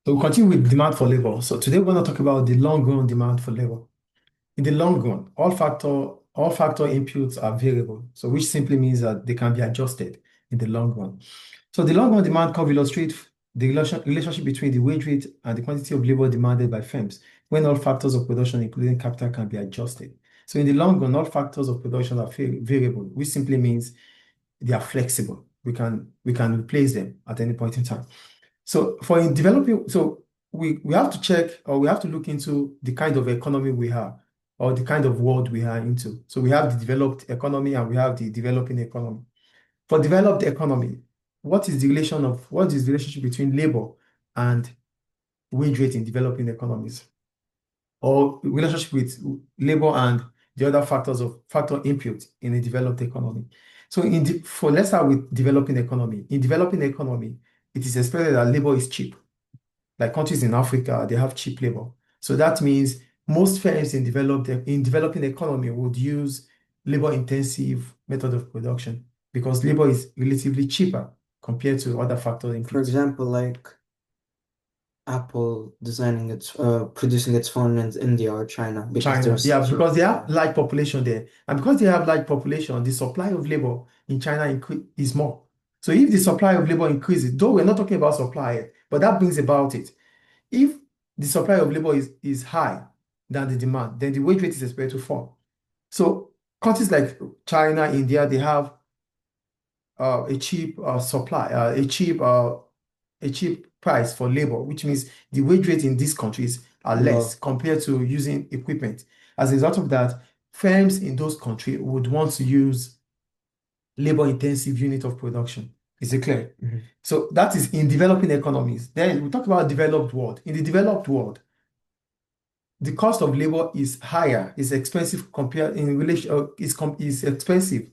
So we'll continue with demand for labor. So today we're going to talk about the long run demand for labor. In the long run, all factor inputs are variable, so which simply means that they can be adjusted in the long run. So the long run demand curve illustrates the relationship between the wage rate and the quantity of labor demanded by firms when all factors of production, including capital, can be adjusted. So in the long run, all factors of production are variable, which simply means they are flexible. We can replace them at any point in time. So for in developing, so we have to check or we have to look into the kind of economy we have or the kind of world we are into. So we have the developed economy and we have the developing economy. For developed economy, what is the relationship between labor and wage rate in developing economies? Or relationship with labor and the other factor input in a developed economy. So let's start with developing economy. In developing economy, it is expected that labor is cheap. Like countries in Africa, they have cheap labor. So that means most firms in developing economy would use labor-intensive method of production because labor is relatively cheaper compared to other factor For inputs. example, like Apple producing its phone in India or China because China, they're yeah, cheap. because they have Yeah. large population there. And because they have large population, the supply of labor in China is more. So if the supply of labor increases, though we're not talking about supply, but that brings about it. If the supply of labor is high than the demand, then the wage rate is expected to fall. So countries like China, India, they have a cheap supply, a cheap price for labor, which means the wage rate in these countries are less Low. compared to using equipment. As a result of that, firms in those countries would want to use labor-intensive unit of production. Is it clear? Mhm. So that is in developing economies. Then we talk about developed world. In the developed world, the cost of labor is higher, is expensive compared in relation, is expensive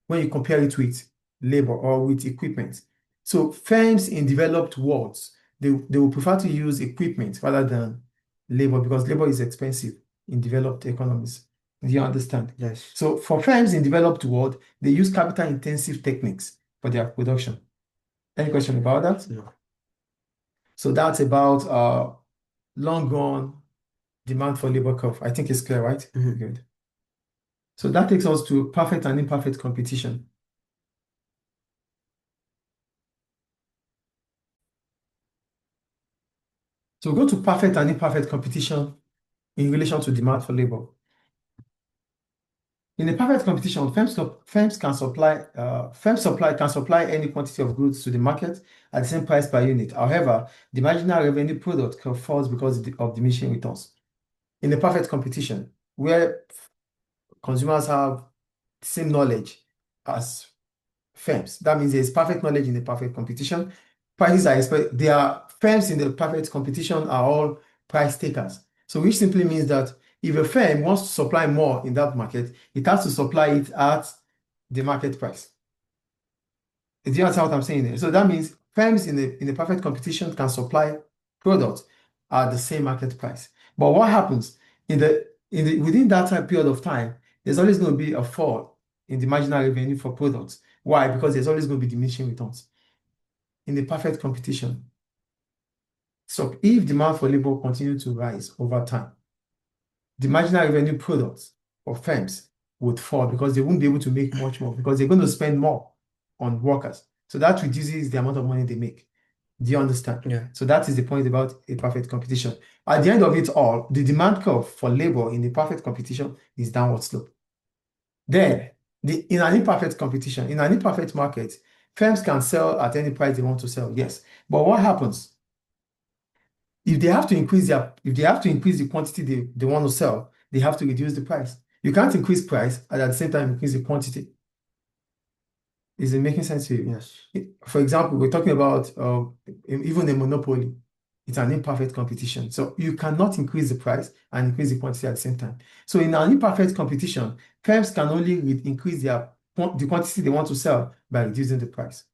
when you compare it with labor or with equipment. So firms in developed worlds, they will prefer to use equipment rather than labor because labor is expensive in developed economies. Do you understand? Yes. So for firms in developed world, they use capital intensive techniques for their production. Any question about that? No. So that's about long run demand for labor curve. I think it's clear, right? Mhm. Good. So that takes us to perfect and imperfect competition. So we go to perfect and imperfect competition in relation to demand for labor. In a perfect competition, firms can supply any quantity of goods to the market at the same price per unit. However, the marginal revenue product curve falls because of diminishing returns. In a perfect competition, where consumers have the same knowledge as firms, that means there's perfect knowledge in a perfect competition. Firms in the perfect competition are all price takers. So which simply means that if a firm wants to supply more in that market, it has to supply it at the market price. Do you understand what I'm saying there? So that means firms in a perfect competition can supply products at the same market price. But what happens within that time period of time, there's always going to be a fall in the marginal revenue for products. Why? Because there's always going to be diminishing returns in the perfect competition. So if demand for labor continues to rise over time, the marginal revenue products of firms would fall because they won't be able to make much more because they're going to spend more on workers. So that reduces the amount of money they make. Do you understand? Yeah. So that is the point about a perfect competition. At the end of it all, the demand curve for labor in the perfect competition is downward slope. Then, in an imperfect competition, in an imperfect market, firms can sell at any price they want to sell, yes. But what happens? If they have to increase the quantity they want to sell, they have to reduce the price. You can't increase price and at the same time increase the quantity. Is it making sense to you? Yes. For example, we're talking about even a monopoly. It's an imperfect competition. So you cannot increase the price and increase the quantity at the same time. So in an imperfect competition, firms can only increase the quantity they want to sell by reducing the price.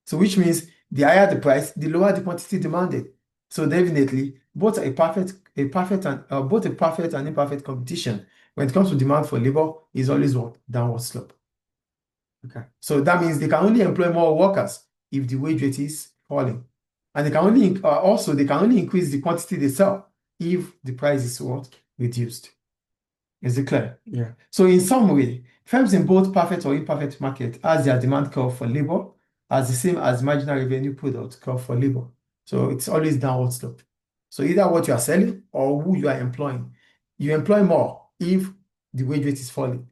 So which means the higher the price, the lower the quantity demanded. So definitely, both a perfect and imperfect competition, when it comes to demand for labor, is always what? Downward slope. Okay. So that means they can only employ more workers if the wage rate is falling. And they can only also they can only increase the quantity they sell if the price is what? Reduced. Is it clear? Yeah. So in summary, firms in both perfect or imperfect market as their demand curve for labor as the same as marginal revenue product curve for labor. So it's always downward slope. So either what you are selling or who you are employing. You employ more if the wage rate is falling.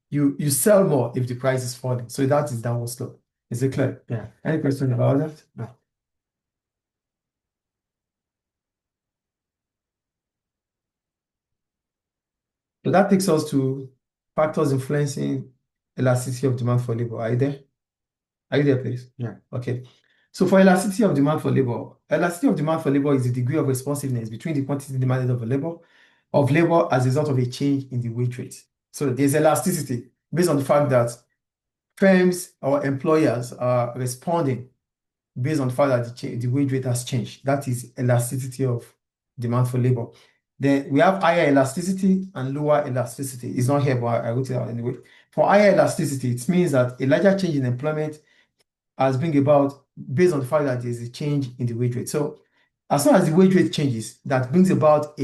You sell more if the price is falling. So that is downward slope. Is it clear? Yeah. Any question about that? No. So that takes us to factors influencing elasticity of demand for labor. Are you there? Are you there, please? Yeah. Okay. So for elasticity of demand for labor is the degree of responsiveness between the quantity demanded of labor as a result of a change in the wage rate. So there's elasticity based on the fact that firms or employers are responding based on the fact that the wage rate has changed. That is elasticity of demand for labor. Then we have higher elasticity and lower elasticity. It's not here, but I wrote it out anyway. For higher elasticity, it means that a larger change in employment has bring about based on the fact that there's a change in the wage rate. So as long as the wage rate changes, that brings about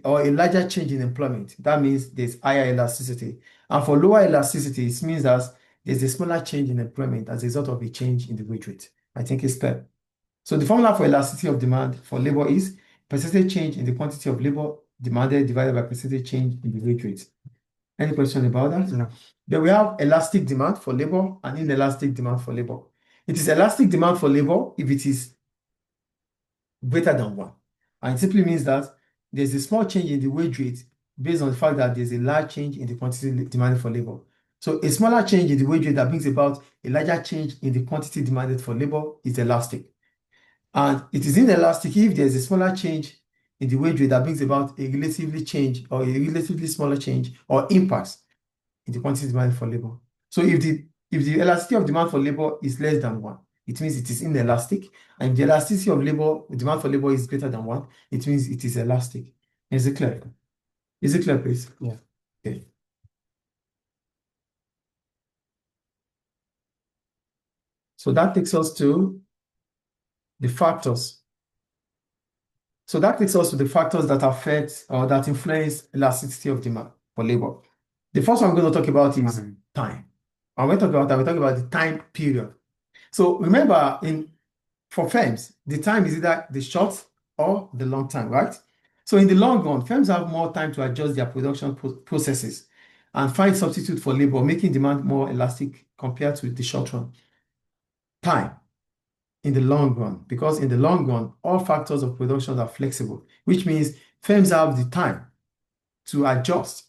or a larger change in employment. That means there's higher elasticity. And for lower elasticity, it means that there's a smaller change in employment as a result of a change in the wage rate. I think it's clear. So the formula for elasticity of demand for labor is percentage change in the quantity of labor demanded divided by percentage change in the wage rate. Any question about that? No. Then we have elastic demand for labor and inelastic demand for labor. It is elastic demand for labor if it is greater than 1. And it simply means that there's a small change in the wage rate based on the fact that there's a large change in the quantity demanded for labor. So a smaller change in the wage rate that brings about a larger change in the quantity demanded for labor is elastic. And it is inelastic if there's a smaller change in the wage rate that brings about a relatively smaller change or impact in the quantity demanded for labor. So if the elasticity of demand for labor is less than 1, it means it is inelastic. And if the elasticity of demand for labor is greater than 1, it means it is elastic. Is it clear? Is it clear, please? Yeah. Okay. So that takes us to the factors. So that takes us to the factors that affect or that influence elasticity of demand for labor. The first one I'm going to talk about is time. And when we talk about that, we talk about the time period. So remember, for firms, the time is either the short or the long time, right? So in the long run, firms have more time to adjust their production processes and find substitute for labor, making demand more elastic compared to the short run. Time in the long run, because in the long run, all factors of production are flexible, which means firms have the time to adjust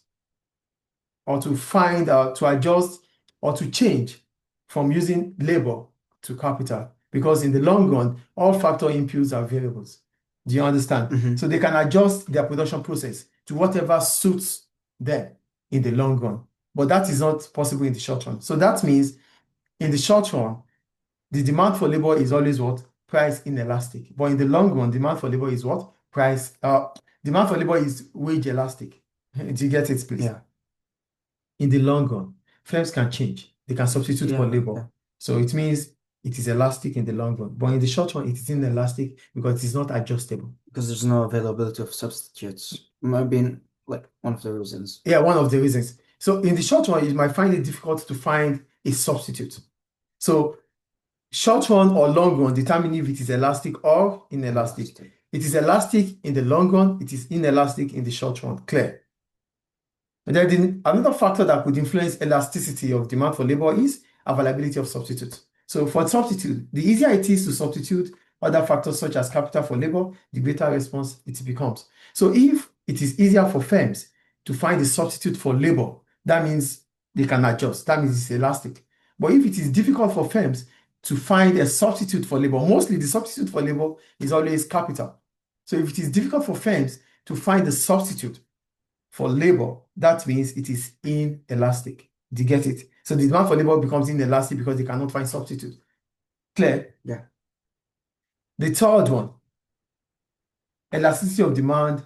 or to adjust or to change from using labor to capital, because in the long run, all factor inputs are variables. Do you understand? Mm-hmm. So they can adjust their production process to whatever suits them in the long run. But that is not possible in the short run. So that means in the short run, the demand for labor is always what? Price inelastic. But in the long run, demand for labor is what? Demand for labor is wage elastic. Do you get it, please? Yeah. In the long run, firms can change. They can substitute for labor. Yeah. So it means it is elastic in the long run. But in the short run, it is inelastic because it is not adjustable. Because there's no availability of substitutes. Might be like one of the reasons. Yeah, one of the reasons. So in the short run, you might find it difficult to find a substitute. So short run or long run determine if it is elastic or inelastic. It is elastic in the long run. It is inelastic in the short run. Clear? And then another factor that could influence elasticity of demand for labor is availability of substitutes. So for substitute, the easier it is to substitute other factors such as capital for labor, the greater response it becomes. So if it is easier for firms to find a substitute for labor, that means they can adjust. That means it's elastic. But if it is difficult for firms to find a substitute for labor, mostly the substitute for labor is always capital. So if it is difficult for firms to find a substitute for labor, that means it is inelastic. Do you get it? So the demand for labor becomes inelastic because they cannot find substitute. Clear? Yeah. The third one, elasticity of demand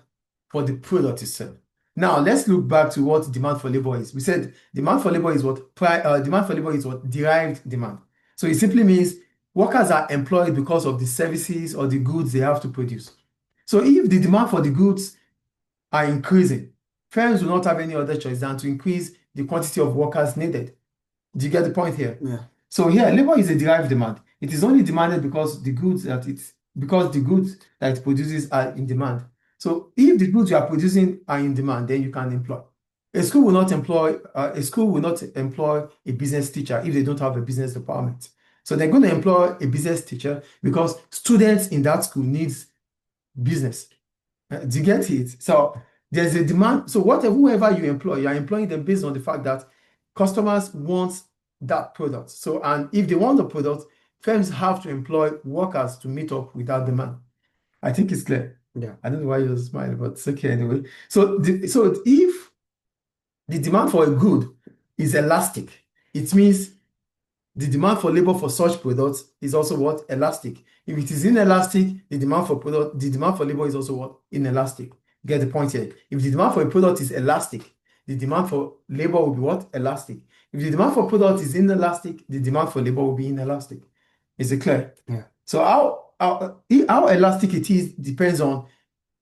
for the product itself. Now let's look back to what demand for labor is. We said demand for labor is what derived demand. So it simply means workers are employed because of the services or the goods they have to produce. So if the demand for the goods are increasing, firms will not have any other choice than to increase the quantity of workers needed. Do you get the point here? Yeah. So here, labor is a derived demand. It is only demanded because the goods that it produces are in demand. So if the goods you are producing are in demand, then you can employ. A school will not employ a business teacher if they don't have a business department. So they're going to employ a business teacher because students in that school needs business. Do you get it? So there's a demand. So whoever you employ, you are employing them based on the fact that customers want that product. So, and if they want the product, firms have to employ workers to meet up with that demand. I think it's clear. Yeah. I don't know why you're smiling, but it's okay anyway. So, so if the demand for a good is elastic, it means the demand for labor for such products is also what? Elastic. If it is inelastic, the demand for labor is also what? Inelastic. Get the point here. If the demand for a product is elastic, the demand for labor will be what? Elastic. If the demand for product is inelastic, the demand for labor will be inelastic. Is it clear? Yeah. So how elastic it is depends on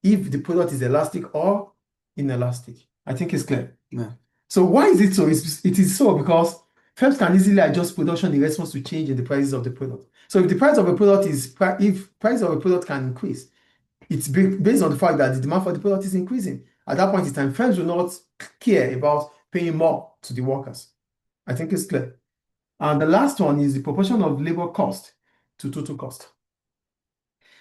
if the product is elastic or inelastic. I think it's clear. Yeah. So why is it so? It is so because firms can easily adjust production in response to change in the prices of the product. So if the price of a product if price of a product can increase, it's based on the fact that the demand for the product is increasing. At that point in time, firms will not care about paying more to the workers. I think it's clear. And the last one is the proportion of labor cost to total cost.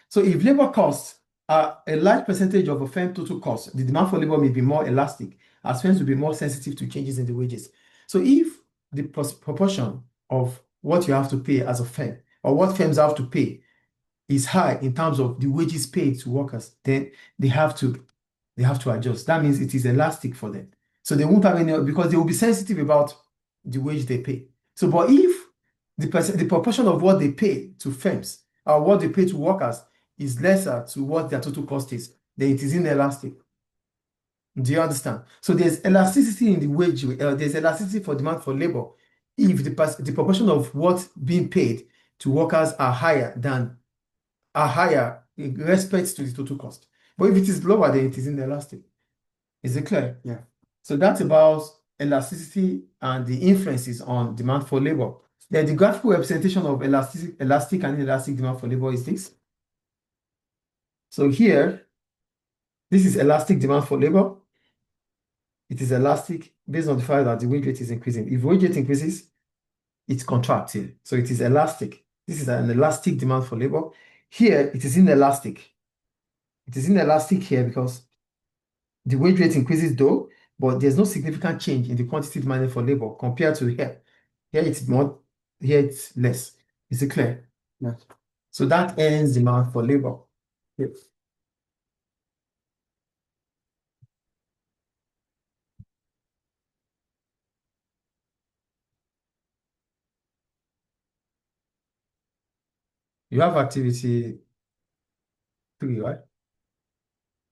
So if labor costs are a large percentage of a firm total cost, the demand for labor may be more elastic, as firms will be more sensitive to changes in the wages. So if the proportion of what you have to pay as a firm or what firms have to pay is high in terms of the wages paid to workers, then they have to adjust. That means it is elastic for them. So they won't have any, because they will be sensitive about the wage they pay. So, but if the proportion of what they pay to firms or what they pay to workers is lesser to what their total cost is, then it is inelastic. Do you understand? So there's elasticity in the wage, there's elasticity for demand for labor if the proportion of what's being paid to workers are higher in respect to the total cost. But if it is lower, then it is inelastic. Is it clear? Yeah. So that's about elasticity and the influences on demand for labor. Then the graphical representation of elastic and inelastic demand for labor is this. So here, this is elastic demand for labor. It is elastic based on the fact that the wage rate is increasing. If wage rate increases, it contracts here. So it is elastic. This is an elastic demand for labor. Here, it is inelastic. It is inelastic here because the wage rate increases though, but there's no significant change in the quantity demanded for labor compared to here. Here it's more, here it's less. Is it clear? Yes. So that ends demand for labor. Yep. You have activity 3, right?